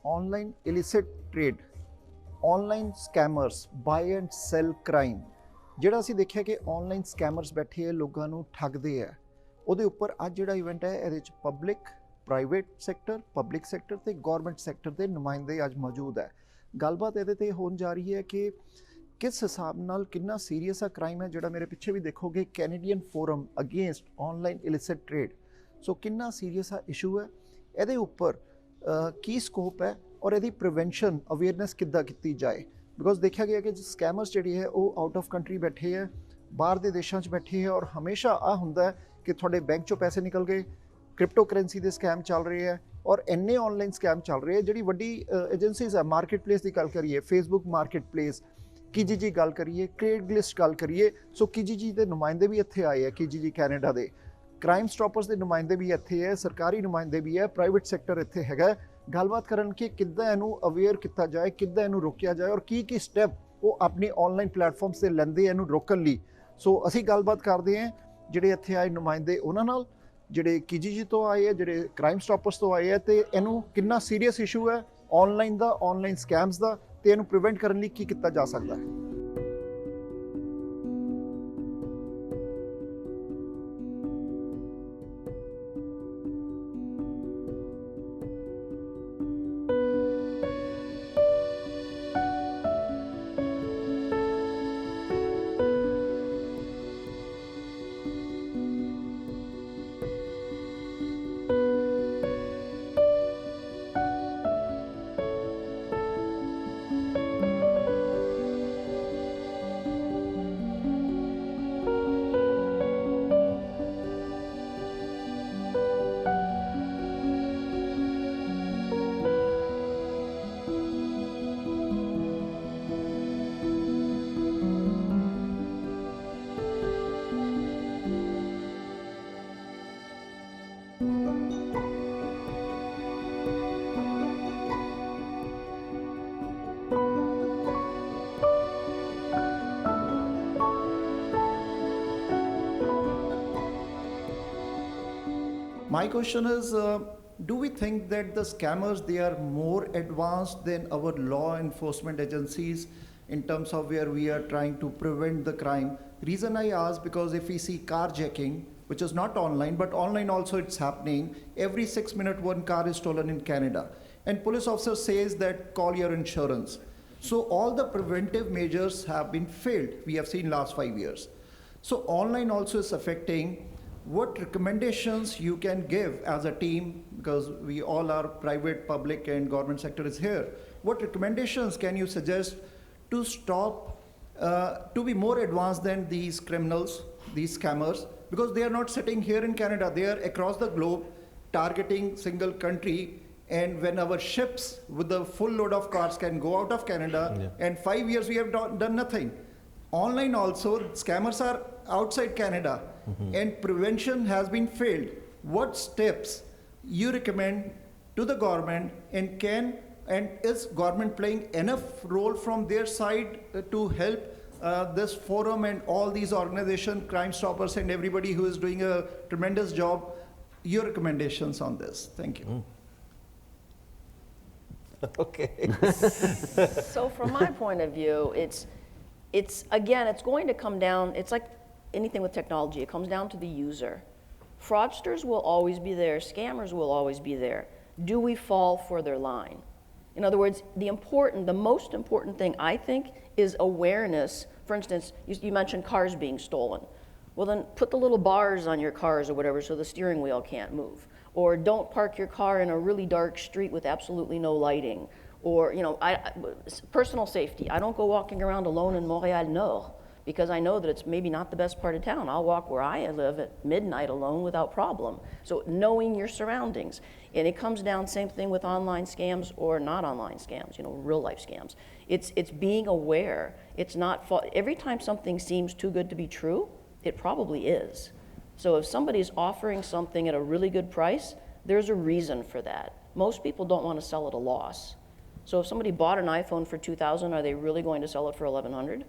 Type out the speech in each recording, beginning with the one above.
online illicit trade, online scammers, buy and sell crime, ਜਿਹੜਾ ਅਸੀਂ ਦੇਖਿਆ ਕਿ ਆਨਲਾਈਨ ਸਕੈਮਰਸ ਬੈਠੇ ਆ ਲੋਕਾਂ ਨੂੰ ਠੱਗਦੇ ਆ, ਉਹਦੇ ਉੱਪਰ ਅੱਜ ਜਿਹੜਾ ਇਵੈਂਟ ਹੈ ਇਹਦੇ ਵਿੱਚ public, private sector, public sector ਤੇ ਗਵਰਨਮੈਂਟ ਸੈਕਟਰ ਦੇ ਨੁਮਾਇੰਦੇ ਅੱਜ ਮੌਜੂਦ ਹੈ। ਗੱਲਬਾਤ ਇਹਦੇ ਤੇ ਹੋਣ ਜਾ ਰਹੀ ਹੈ ਕਿ ਕਿਸ ਹਿਸਾਬ ਨਾਲ ਕਿੰਨਾ ਸੀਰੀਅਸ ਆ ਕ੍ਰਾਈਮ ਹੈ, ਜਿਹੜਾ ਮੇਰੇ ਪਿੱਛੇ ਵੀ ਦੇਖੋਗੇ Canadian forum against online illicit trade. So ਕਿੰਨਾ ਸੀਰੀਅਸ ਆ ਇਸ਼ੂ ਹੈ, ਇਹਦੇ ਉੱਪਰ ਕੀ ਸਕੋਪ ਹੈ ਔਰ ਇਹਦੀ ਪ੍ਰੀਵੈਂਸ਼ਨ ਅਵੇਅਰਨੈਸ ਕਿੱਦਾਂ ਕੀਤੀ ਜਾਏ। ਬਿਕੋਜ਼ ਦੇਖਿਆ ਗਿਆ ਕਿ ਸਕੈਮਰਸ ਜਿਹੜੀ ਹੈ ਉਹ ਆਊਟ ਆਫ ਕੰਟਰੀ ਬੈਠੇ ਹੈ, ਬਾਹਰ ਦੇ ਦੇਸ਼ਾਂ 'ਚ ਬੈਠੇ ਹੈ, ਔਰ ਹਮੇਸ਼ਾ ਆ ਹੁੰਦਾ ਹੈ ਕਿ ਤੁਹਾਡੇ ਬੈਂਕ 'ਚੋਂ ਪੈਸੇ ਨਿਕਲ ਗਏ, ਕ੍ਰਿਪਟੋ ਕਰੰਸੀ ਦੇ ਸਕੈਮ ਚੱਲ ਰਹੇ ਹੈ, ਔਰ ਇੰਨੇ ਆਨਲਾਈਨ ਸਕੈਮ ਚੱਲ ਰਹੇ ਹੈ। ਜਿਹੜੀ ਵੱਡੀ ਏਜੰਸੀਜ਼ ਹੈ, ਮਾਰਕੀਟ ਪਲੇਸ ਦੀ ਗੱਲ ਕਰੀਏ, ਫੇਸਬੁੱਕ ਮਾਰਕੀਟ ਪਲੇਸ, ਕੀਜੀਜੀ ਗੱਲ ਕਰੀਏ, ਕ੍ਰੇਗਲਿਸਟ ਗੱਲ ਕਰੀਏ, ਸੋ ਕੀਜੀਜੀ ਦੇ ਨੁਮਾਇੰਦੇ ਵੀ ਇੱਥੇ ਆਏ ਹੈ, ਕੀਜੀਜੀ ਕੈਨੇਡਾ ਦੇ, ਕ੍ਰਾਈਮ ਸਟਾਪਰਸ ਦੇ ਨੁਮਾਇੰਦੇ ਵੀ ਇੱਥੇ ਹੈ, ਸਰਕਾਰੀ ਨੁਮਾਇੰਦੇ ਵੀ ਹੈ, ਪ੍ਰਾਈਵੇਟ ਸੈਕਟਰ ਇੱਥੇ ਹੈਗਾ। ਗੱਲਬਾਤ ਕਰਨ ਕਿ ਕਿੱਦਾਂ ਇਹਨੂੰ ਅਵੇਅਰ ਕੀਤਾ ਜਾਏ, ਕਿੱਦਾਂ ਇਹਨੂੰ ਰੋਕਿਆ ਜਾਏ, ਔਰ ਕੀ ਸਟੈਪ ਉਹ ਆਪਣੀ ਆਨਲਾਈਨ ਪਲੇਟਫਾਰਮਸ 'ਤੇ ਲੈਂਦੇ ਇਹਨੂੰ ਰੋਕਣ ਲਈ। ਸੋ ਅਸੀਂ ਗੱਲਬਾਤ ਕਰਦੇ ਹਾਂ ਜਿਹੜੇ ਇੱਥੇ ਆਏ ਨੁਮਾਇੰਦੇ ਉਹਨਾਂ ਨਾਲ, ਜਿਹੜੇ ਕੀਜੀਜੀ ਤੋਂ ਆਏ ਹੈ, ਜਿਹੜੇ ਕ੍ਰਾਈਮ ਸਟਾਪਰਸ ਤੋਂ ਆਏ ਹੈ, ਤੇ ਇਹਨੂੰ ਕਿੰਨਾ ਸੀਰੀਅਸ ਇਸ਼ੂ ਹੈ ਆਨਲਾਈਨ ਦਾ, ਆਨਲਾਈਨ ਸਕੈਮਸ ਦਾ, ਤੇ ਇਹਨੂੰ ਪ੍ਰੀਵੈਂਟ ਕਰਨ ਲਈ ਕੀ ਕੀਤਾ ਜਾ ਸਕਦਾ ਹੈ। My question is, do we think that the scammers, they are more advanced than our law enforcement agencies in terms of where we are trying to prevent the crime? Reason I ask, because if we see carjacking, which is not online, but online also it's happening, every 6 minutes one car is stolen in Canada. And police officer says that call your insurance. So all the preventive measures have been failed. We have seen last 5 years. So online also is affecting. What recommendations you can give as a team, because we all are private, public and government sector is here, what recommendations can you suggest to stop, to be more advanced than these criminals, these scammers, because they are not sitting here in Canada, they are across the globe targeting single country, and when our ships with the full load of cars can go out of Canada, and 5 years we have done nothing. Online also, scammers are outside Canada, and prevention has been failed. What steps you recommend to the government, and is government playing enough role from their side to help this forum and all these organizations, Crime Stoppers and everybody who is doing a tremendous job? Your recommendations on this. Thank you. Okay. So from my point of view, it's again, it's going to come down, it's like anything with technology, it comes down to the user. Fraudsters will always be there, scammers will always be there. Do we fall for their line? In other words, the most important thing, I think, is awareness. For instance, you mentioned cars being stolen. Well then, put the little bars on your cars or whatever so the steering wheel can't move. Or don't park your car in a really dark street with absolutely no lighting. Or, personal safety. I don't go walking around alone in Montreal Nord, because I know that it's maybe not the best part of town. I'll walk where I live at midnight alone without problem. So knowing your surroundings. And it comes down, same thing with online scams or not online scams, real life scams. It's being aware. It's not, every time something seems too good to be true, it probably is. So if somebody's offering something at a really good price, there's a reason for that. Most people don't want to sell at a loss. So if somebody bought an iPhone for $2,000, are they really going to sell it for $1,100?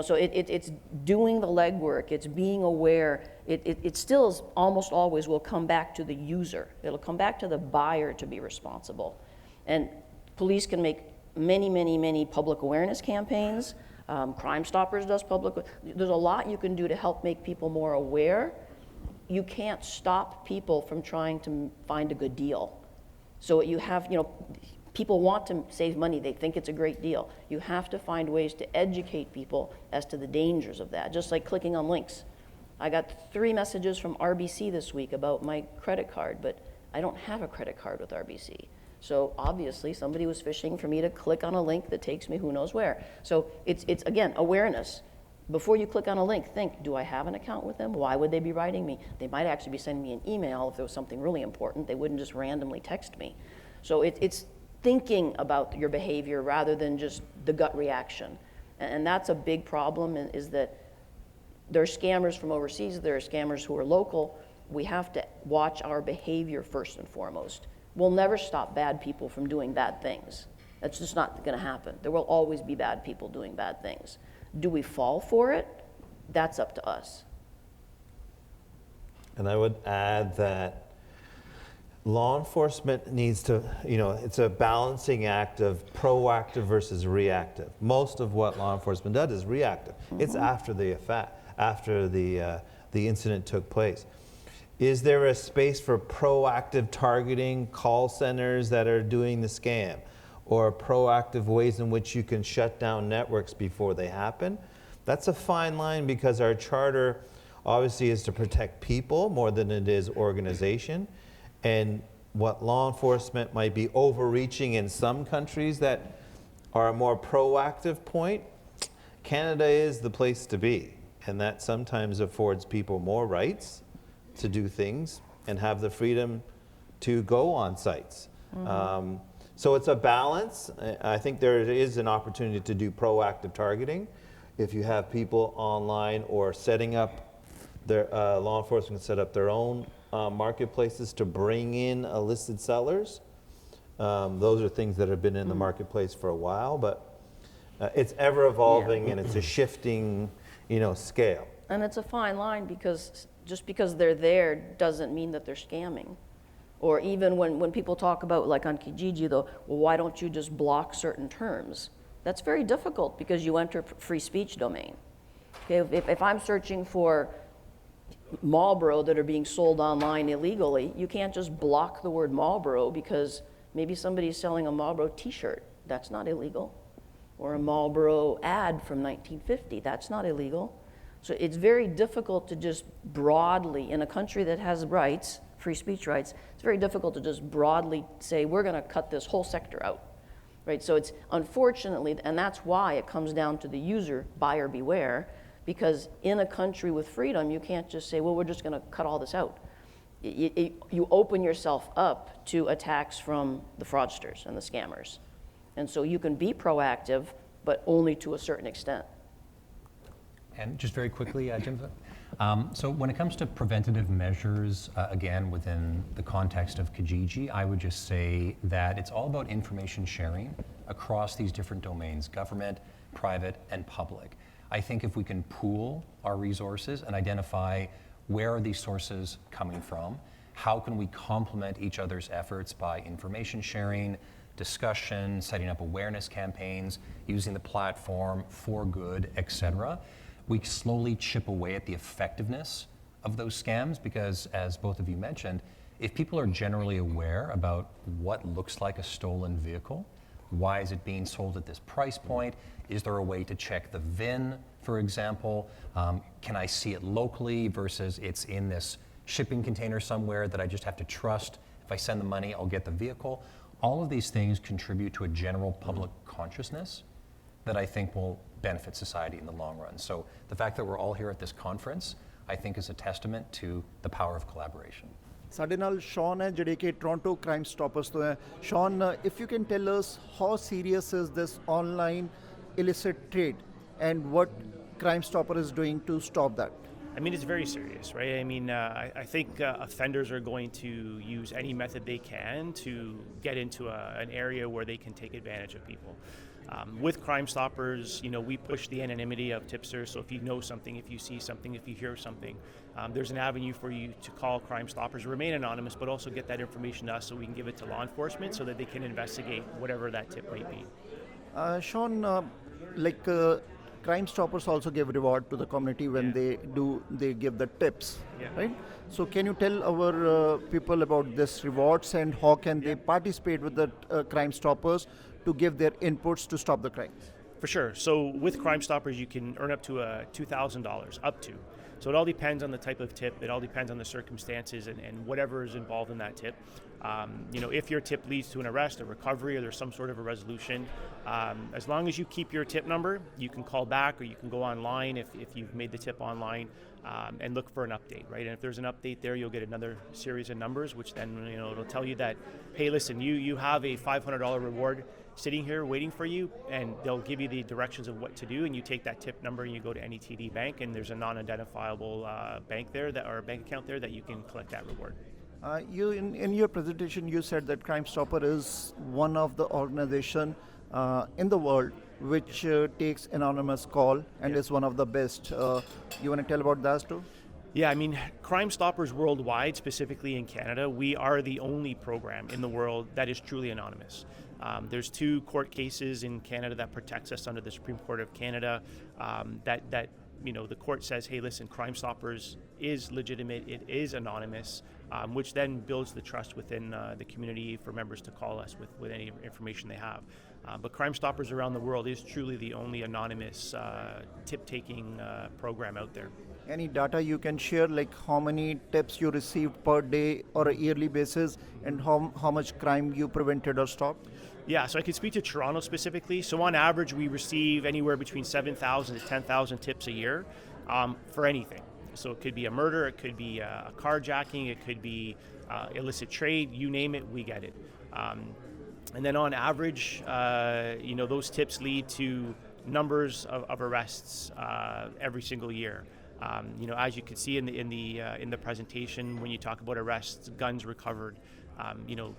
So it's doing the legwork, it's being aware. It still almost always will come back to the user. It'll come back to the buyer to be responsible. And Police can make many public awareness campaigns. Crime Stoppers does there's a lot you can do to help make people more aware. You can't stop people from trying to find a good deal. So you have, people want to save money. They think it's a great deal. You have to find ways to educate people as to the dangers of that, just like clicking on links. I got 3 messages from RBC this week about my credit card, but I don't have a credit card with RBC. So obviously somebody was fishing for me to click on a link that takes me who knows where. So it's again, awareness. Before you click on a link, think, do I have an account with them? Why would they be writing me? They might actually be sending me an email if there was something really important. They wouldn't just randomly text me. So it's thinking about your behavior rather than just the gut reaction. And that's a big problem, is that there are scammers from overseas, there are scammers who are local. We have to watch our behavior first and foremost. We'll never stop bad people from doing bad things. That's just not going to happen. There will always be bad people doing bad things. Do we fall for it? That's up to us. And I would add that law enforcement needs to, it's a balancing act of proactive versus reactive. Most of what law enforcement does is reactive. Mm-hmm. It's after the effect, after the incident took place. Is there a space for proactive targeting, call centers that are doing the scam, or proactive ways in which you can shut down networks before they happen? That's a fine line, because our charter obviously is to protect people more than it is organization. And what law enforcement might be overreaching in some countries that are a more proactive point, Canada is the place to be. And that sometimes affords people more rights to do things and have the freedom to go on sites. Mm-hmm. So it's a balance. I think there is an opportunity to do proactive targeting. If you have people online or setting up their, law enforcement can set up their own marketplaces to bring in illicit sellers. Those are things that have been in the marketplace for a while, but it's ever evolving and it's a shifting, scale. And it's a fine line, because just because they're there doesn't mean that they're scamming. Or even when people talk about, like on Kijiji though, well, why don't you just block certain terms? That's very difficult, because you enter free speech domain. Okay, if I'm searching for Marlboro that are being sold online illegally, you can't just block the word Marlboro because maybe somebody's selling a Marlboro t-shirt. That's not illegal. Or a Marlboro ad from 1950, that's not illegal. So it's very difficult to just broadly, in a country that has rights, free speech rights, it's very difficult to just broadly say, we're gonna cut this whole sector out, right? So it's unfortunately, and that's why it comes down to the user, buyer beware, because in a country with freedom, you can't just say, well, we're just gonna cut all this out. You open yourself up to attacks from the fraudsters and the scammers. And so you can be proactive, but only to a certain extent. And just very quickly, Jim, so when it comes to preventative measures, again, within the context of Kijiji, I would just say that it's all about information sharing across these different domains, government, private, and public. I think if we can pool our resources and identify where are these sources coming from, how can we complement each other's efforts by information sharing, discussion, setting up awareness campaigns, using the platform for good, et cetera. We slowly chip away at the effectiveness of those scams, because as both of you mentioned, if people are generally aware about what looks like a stolen vehicle, why is it being sold at this price point? Is there a way to check the VIN, for example? Can I see it locally versus it's in this shipping container somewhere that I just have to trust? If I send the money, I'll get the vehicle. All of these things contribute to a general public consciousness that I think will benefit society in the long run. So the fact that we're all here at this conference, I think is a testament to the power of collaboration. ਸਾਡੇ ਨਾਲ ਸ਼ੌਨ ਹੈ ਜਿਹੜੇ ਕਿ Toronto crime stoppers ਤੋਂ ਹੈ. ਸ਼ੌਨ, if you can tell us how serious is this online illicit trade and what Crime Stopper is doing to stop that? I mean, it's very serious, right? I mean, I think offenders are going to use any method they can to get into an area where they can take advantage of people. With Crime Stoppers, we push the anonymity of tipsters. So if you know something, if you see something, if you hear something, there's an avenue for you to call Crime Stoppers, remain anonymous, but also get that information to us so we can give it to law enforcement so that they can investigate whatever that tip might be. Sean, Crime Stoppers also give reward to the community when they give the tips, right? So can you tell our people about this rewards and how can they participate with the Crime Stoppers to give their inputs to stop the crimes? For sure. So with Crime Stoppers, you can earn up to $2,000, up to. So it all depends on the type of tip. It all depends on the circumstances and whatever is involved in that tip. If your tip leads to an arrest, a recovery, or there's some sort of a resolution, as long as you keep your tip number, you can call back or you can go online if you've made the tip online and look for an update, right? And if there's an update there, you'll get another series of numbers, which then it'll tell you that, hey, listen, you have a $500 reward sitting here waiting for you, and they'll give you the directions of what to do, and you take that tip number and you go to any TD bank, and there's a non-identifiable bank there or a bank account there that you can collect that reward. In your presentation, you said that Crime Stopper is one of the organization in the world which takes anonymous call and is one of the best. You want to tell about that too? Yeah, I mean, Crime Stoppers worldwide, specifically in Canada, we are the only program in the world that is truly anonymous. There's 2 court cases in Canada that protects us under the Supreme Court of Canada that the court says, hey, listen, Crime Stoppers is legitimate, it is anonymous, which then builds the trust within the community for members to call us with any information they have. But Crime Stoppers around the world is truly the only anonymous tip-taking program out there. Any data you can share, like how many tips you received per day or a yearly basis, and how much crime you prevented or stopped? Yeah, so I could speak to Toronto specifically. So on average, we receive anywhere between 7,000 to 10,000 tips a year for anything. So it could be a murder, it could be a carjacking, it could be illicit trade, you name it, we get it. And then on average, those tips lead to numbers of arrests every single year. As you can see in the presentation, when you talk about arrests, guns recovered,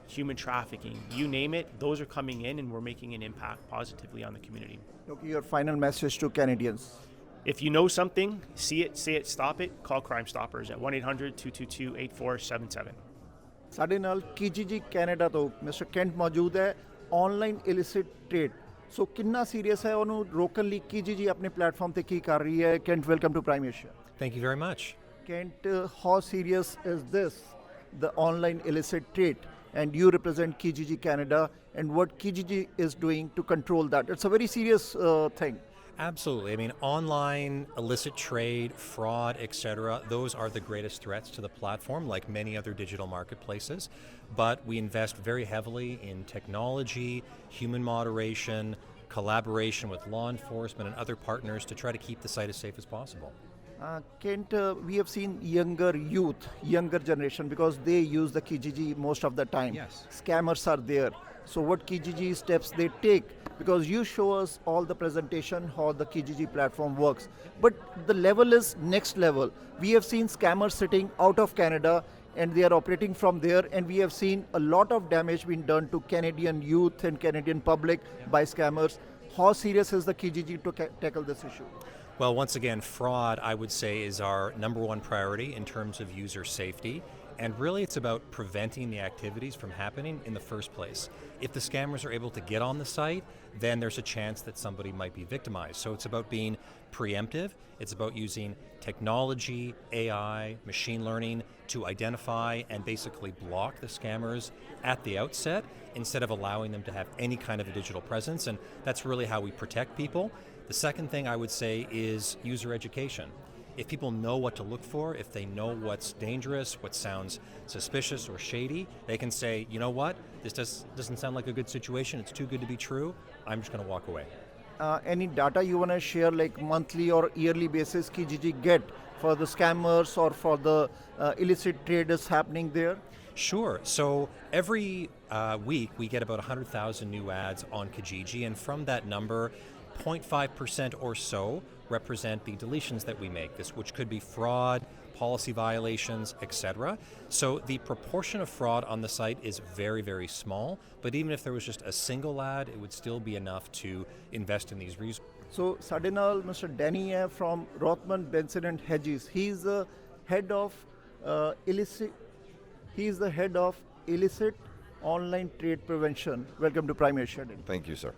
human trafficking, you name it, those are coming in and we're making an impact positively on the community. Okay, your final message to Canadians. If you know something, see it, say it, stop it, call Crime Stoppers at 1-800-222-8477. ਸਾਡੇ ਨਾਲ KGG Canada ਤੋਂ mister cantt ਮੌਜੂਦ ਹੈ online illicit trade so ਕਿੰਨਾ serious ਹੈ ਉਹਨੂੰ ਰੋਕਣ ਲਈ KGG ਆਪਣੇ ਪਲੇਟਫਾਰਮ ਤੇ ਕੀ ਕਰ ਰਹੀ ਹੈ can't welcome to prime Asia Thank you very much. Kent, how serious is this, the online illicit trade? And you represent KGG Canada, and what KGG is doing to control that. It's a very serious thing. Absolutely. I mean, online illicit trade, fraud, etc., those are the greatest threats to the platform, like many other digital marketplaces. But we invest very heavily in technology, human moderation, collaboration with law enforcement and other partners to try to keep the site as safe as possible. Kent, we have seen younger generation, because they use the KGG most of the time. Yes. Scammers are there. So what KGG steps they take? Because you show us all the presentation, how the KGG platform works. But the level is next level. We have seen scammers sitting out of Canada and they are operating from there, and we have seen a lot of damage being done to Canadian youth and Canadian public by scammers. How serious is the KGG to tackle this issue? Well, once again, fraud, I would say, is our number one priority in terms of user safety. And really, it's about preventing the activities from happening in the first place. If the scammers are able to get on the site, then there's a chance that somebody might be victimized. So it's about being preemptive. It's about using technology, AI, machine learning to identify and basically block the scammers at the outset instead of allowing them to have any kind of a digital presence. And that's really how we protect people. The second thing I would say is user education. If people know what to look for, if they know what's dangerous, what sounds suspicious or shady, they can say, you know what, this doesn't sound like a good situation, it's too good to be true, I'm just going to walk away. Any data you want to share, like monthly or yearly basis KGG get for the scammers or for the illicit trade is happening there? Sure. So every week we get about 100,000 new ads on Kijiji, and from that number, 0.5% or so represent the deletions that we make, this which could be fraud, policy violations, etc. So the proportion of fraud on the site is very, very small, but even if there was just a single ad, it would still be enough to invest in these resources. So ਸਾਡੇ ਨਾਲ Mr. Danny ਹੈ from Rothman Benson and Hedges. He's the head of illicit. He's the head of illicit online trade prevention. Welcome to Prime Asia. Danny. Thank you, sir.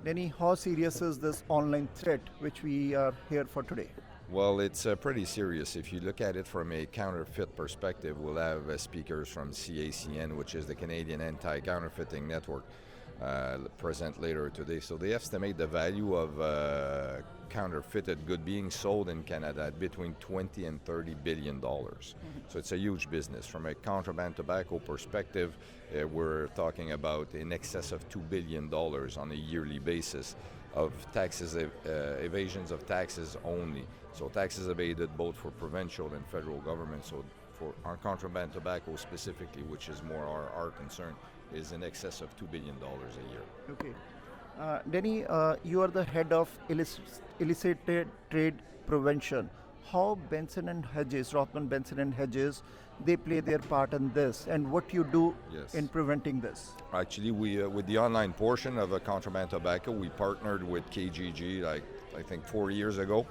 Danny, how serious is this online threat which we are here for today? Well, it's pretty serious. If you look at it from a counterfeit perspective, we'll have speakers from CACN, which is the Canadian Anti-Counterfeiting Network, present later today. So they estimate the value of counterfeited good being sold in Canada at between 20 and 30 billion dollars. So it's a huge business. From a contraband tobacco perspective, we're talking about in excess of $2 billion on a yearly basis of taxes, evasions of taxes only. So taxes evaded both for provincial and federal government. So for our contraband tobacco specifically, which is more our concern, is in excess of $2 billion a year. Okay. Danny, you are the head of illicit trade prevention. How Benson and Hedges, Rothman Benson and Hedges, they play their part in this, and what you do Yes. in preventing this? Actually, we with the online portion of contraband tobacco, we partnered with KGG, like I think 4 years ago,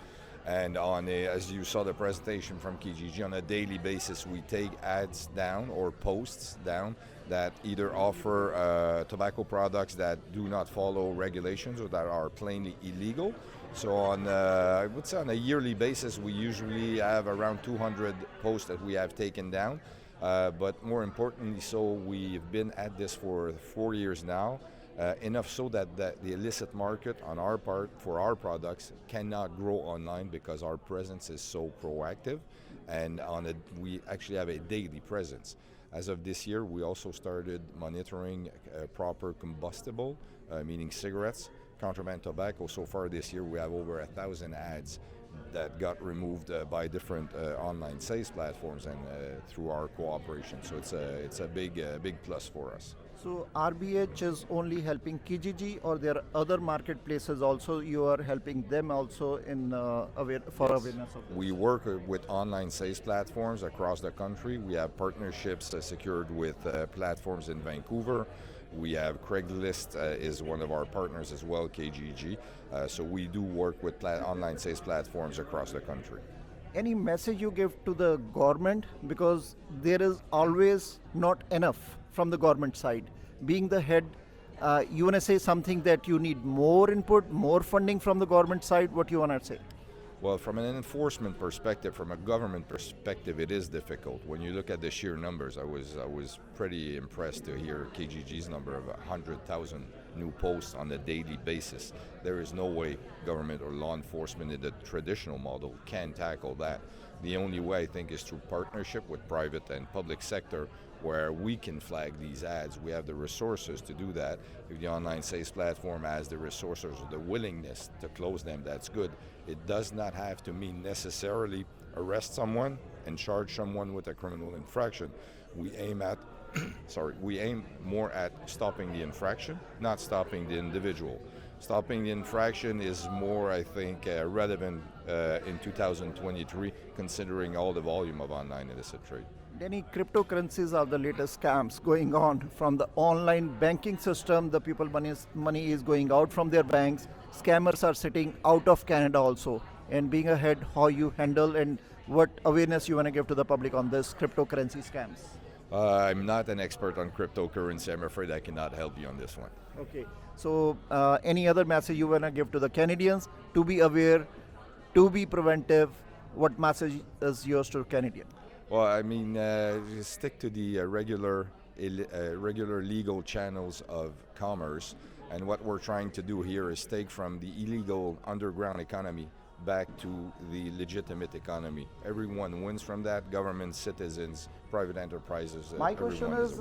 and as you saw the presentation from KGG, on a daily basis, we take ads down or posts down that either offer tobacco products that do not follow regulations or that are plainly illegal. So I would say on a yearly basis, we usually have around 200 posts that we have taken down. But more importantly, so we've been at this for 4 years now, enough so that the illicit market on our part for our products cannot grow online because our presence is so proactive, and we actually have a daily presence. As of this year, we also started monitoring proper combustible, meaning cigarettes, contraband tobacco. So far this year, we have over 1,000 ads that got removed by different online sales platforms and through our cooperation. So it's a big plus for us. So RBH is only helping Kijiji, or there are other marketplaces also you are helping them also in awareness of this? We work with online sales platforms across the country. We have partnerships secured with platforms in Vancouver. We have Craigslist is one of our partners as well, KGG. So we do work with online sales platforms across the country. Any message you give to the government, because there is always not enough from the government side. Being the head, you want to say something that you need more input, more funding from the government side? What you want to say? Well, from an enforcement perspective, from a government perspective, it is difficult. When you look at the sheer numbers, I was pretty impressed to hear KGG's number of 100,000 new posts on a daily basis. There is no way government or law enforcement in the traditional model can tackle that. The only way, I think, is through partnership with private and public sector, where we can flag these ads. We have the resources to do that. If the online sales platform has the resources or the willingness to close them, that's good. It does not have to mean necessarily arrest someone and charge someone with a criminal infraction. We aim at we aim more at stopping the infraction, not stopping the individual. Stopping the infraction is more, I think, relevant in 2023, considering all the volume of online illicit trade. Any cryptocurrencies are the latest scams going on from the online banking system. The people money is going out from their banks. Scammers are sitting out of Canada also. And being ahead, how you handle and what awareness you want to give to the public on this cryptocurrency scams? I'm not an expert on cryptocurrency. I'm afraid I cannot help you on this one. Okay. So any other message you want to give to the Canadians to be aware, to be preventive? What message is yours to Canadian? Well, I mean, just stick to the regular legal channels of commerce. And what we're trying to do here is take from the illegal underground economy back to the legitimate economy. Everyone wins from that: government, citizens, private enterprises. My question everyone is,